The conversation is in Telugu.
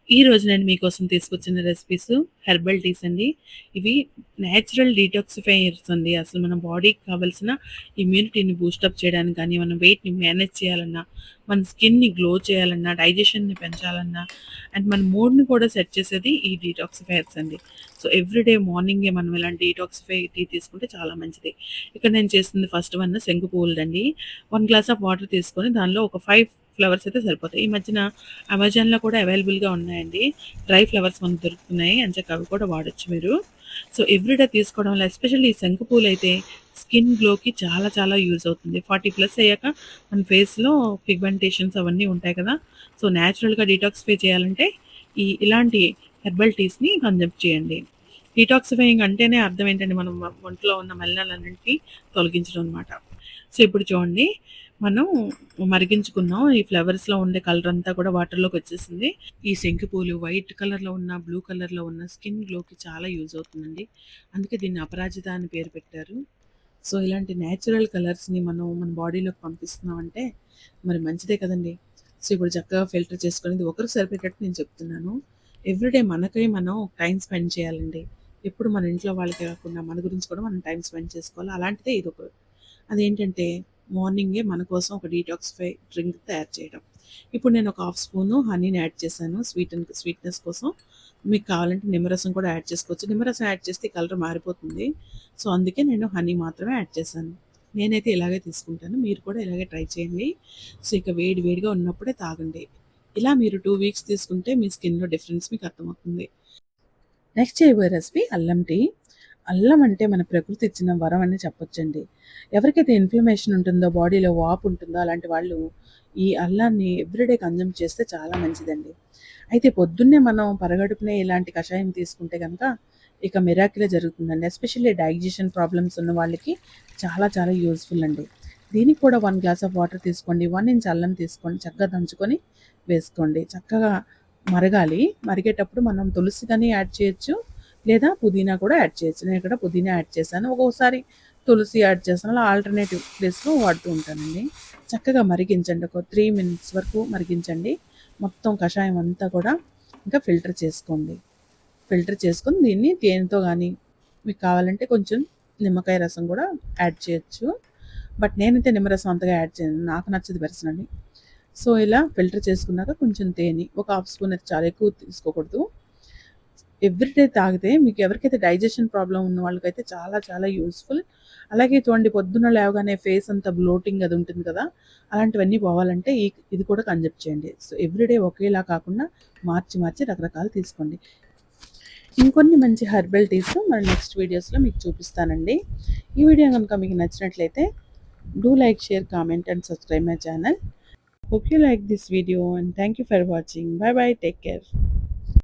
ఈరోజు నేను మీకోసం తీసుకొచ్చిన రెసిపీస్ హెర్బల్ టీస్ అండి. ఇవి నేచురల్ డీటాక్సిఫైయర్స్ అండి. అసలు మన బాడీకి కావాల్సిన ఇమ్యూనిటీని బూస్టప్ చేయడానికి కానీ, మన వెయిట్‌ని మేనేజ్ చేయాలన్నా, మన స్కిన్‌ని గ్లో చేయాలన్నా, డైజెషన్‌ని పెంచాలన్నా, అండ్ మన మూడ్‌ని కూడా సెట్ చేసేది ఈ డీటాక్సిఫైయర్స్ అండి. సో, ఎవ్రీడే మార్నింగే మనం ఇలాంటి డీటాక్సిఫై టీ తీసుకుంటే చాలా మంచిది. ఇక్కడ నేను చేస్తుంది ఫస్ట్ వన్ శంకు పువ్వులదండి. 1 గ్లాస్ ఆఫ్ వాటర్ తీసుకొని దానిలో ఒక 5 ఫ్లవర్స్ అయితే సరిపోతాయి. ఈ మధ్యన అమెజాన్‌లో కూడా అవైలబుల్‌గా ఉన్నాయండి. డ్రై ఫ్లవర్స్ మనకు దొరుకుతున్నాయి. ఎంచక్కా అవి కూడా వాడొచ్చు మీరు. సో, ఎవ్రీడే తీసుకోవడం వల్ల ఎస్పెషల్లీ ఈ శంకు పూలైతే స్కిన్ గ్లోకి చాలా చాలా యూజ్ అవుతుంది. 40+ అయ్యాక మన ఫేస్‌లో పిగ్మెంటేషన్స్ అవన్నీ ఉంటాయి కదా! సో, నేచురల్‌గా డీటాక్సిఫై చేయాలంటే ఇలాంటి హెర్బల్ టీస్‌ని కన్జంప్ట్ చేయండి. డీటాక్సిఫైయింగ్ అంటేనే అర్థం ఏంటంటే మనం ఒంట్లో ఉన్న మలినాలన్నింటినీ తొలగించడం అనమాట. సో, ఇప్పుడు చూడండి మనం మరిగించుకున్నాం. ఈ ఫ్లవర్స్‌లో ఉండే కలర్ అంతా కూడా వాటర్‌లోకి వచ్చేసింది. ఈ శంకు పూలు వైట్ కలర్‌లో ఉన్న, బ్లూ కలర్‌లో ఉన్న స్కిన్ గ్లోకి చాలా యూజ్ అవుతుందండి. అందుకే దీన్ని అపరాజిత అని పేరు పెట్టారు. సో, ఇలాంటి నేచురల్ కలర్స్‌ని మనం మన బాడీలోకి పంపిస్తున్నాం అంటే మరి మంచిదే కదండీ! సో, ఇప్పుడు చక్కగా ఫిల్టర్ చేసుకొని ఇది ఒకరికి సరిపోయేటట్టు నేను చెప్తున్నాను. ఎవ్రీడే మనకై మనం టైమ్ స్పెండ్ చేయాలండి. ఎప్పుడు మన ఇంట్లో వాళ్ళకే కాకుండా మన గురించి కూడా మనం టైమ్ స్పెండ్ చేసుకోవాలి. అలాంటిదే ఇదొక అదేంటంటే మార్నింగే మన కోసం ఒక డీటాక్సిఫై డ్రింక్ తయారు చేయడం. ఇప్పుడు నేను ఒక హాఫ్ స్పూను హనీని యాడ్ చేశాను స్వీట్‌నెస్ కోసం. మీకు కావాలంటే నిమ్మరసం కూడా యాడ్ చేసుకోవచ్చు. నిమ్మరసం యాడ్ చేస్తే కలర్ మారిపోతుంది. సో, అందుకే నేను హనీ మాత్రమే యాడ్ చేశాను. నేనైతే ఇలాగే తీసుకుంటాను. మీరు కూడా ఇలాగే ట్రై చేయండి. సో, ఇక వేడి వేడిగా ఉన్నప్పుడే తాగండి. ఇలా మీరు 2 వీక్స్ తీసుకుంటే మీ స్కిన్‌లో డిఫరెన్స్ మీకు అర్థమవుతుంది. నెక్స్ట్ చేయబోయే రెసిపీ అల్లం టీ. అల్లం అంటే మన ప్రకృతి ఇచ్చిన వరం అని చెప్పొచ్చండి. ఎవరికైతే ఇన్‌ఫ్లమేషన్ ఉంటుందో, బాడీలో వాపు ఉంటుందో అలాంటి వాళ్ళు ఈ అల్లాన్ని ఎవ్రీడే కన్జ్యూమ్ చేస్తే చాలా మంచిదండి. అయితే పొద్దున్నే మనం పరగడుపునే ఇలాంటి కషాయం తీసుకుంటే గనక ఇక మిరాకిలే జరుగుతుందండి. ఎస్పెషల్లీ డైజెషన్ ప్రాబ్లమ్స్ ఉన్న వాళ్ళకి చాలా చాలా యూజ్‌ఫుల్ అండి. దీనికి కూడా 1 గ్లాస్ ఆఫ్ వాటర్ తీసుకోండి. 1 ఇంచ్ అల్లం తీసుకోండి. చక్కగా దంచుకొని వేసుకోండి. చక్కగా మరగాలి. మరిగేటప్పుడు మనం తులసి గాని యాడ్ చేయొచ్చు. లేదా పుదీనా కూడా యాడ్ చేయొచ్చు. నేను ఇక్కడ పుదీనా యాడ్ చేశాను. ఒక్కొక్కసారి తులసి యాడ్ చేస్తాను. అలా ఆల్టర్‌నేటివ్ ప్లేస్‌లో వాడుతూ ఉంటానండి. చక్కగా మరిగించండి. ఒక 3 మినిట్స్ వరకు మరిగించండి. మొత్తం కషాయం అంతా కూడా ఇంకా ఫిల్టర్ చేసుకోండి. ఫిల్టర్ చేసుకొని దీన్ని తేనెతో గానీ, మీకు కావాలంటే కొంచెం నిమ్మకాయ రసం కూడా యాడ్ చేయొచ్చు. బట్ నేనైతే నిమ్మరసం అంతగా యాడ్ చేయను. నాకు నచ్చదు పర్సనల్లీ. సో, ఇలా ఫిల్టర్ చేసుకున్నాక కొంచెం తేనె ఒక హాఫ్ స్పూన్ అయితే చాలా ఎక్కువ తీసుకోకూడదు. ఎవ్రీడే తాగితే మీకు ఎవరికైతే డైజెషన్ ప్రాబ్లమ్ ఉన్న వాళ్ళకైతే చాలా చాలా యూజ్‌ఫుల్. అలాగే చూడండి పొద్దున్న లేవగానే ఫేస్ అంతా బ్లోటింగ్ అది ఉంటుంది కదా! అలాంటివన్నీ పోవాలంటే ఇది కూడా కన్జెప్ట్ చేయండి. సో, ఎవ్రీడే ఒకేలా కాకుండా మార్చి మార్చి రకరకాలు తీసుకోండి. ఇంకొన్ని మంచి హెర్బల్ టీస్ మన నెక్స్ట్ వీడియోస్‌లో మీకు చూపిస్తానండి. ఈ వీడియో గనుక మీకు నచ్చినట్లయితే do like, share, comment and subscribe my channel. Hope you like this video and thank you for watching. Bye bye. Take care.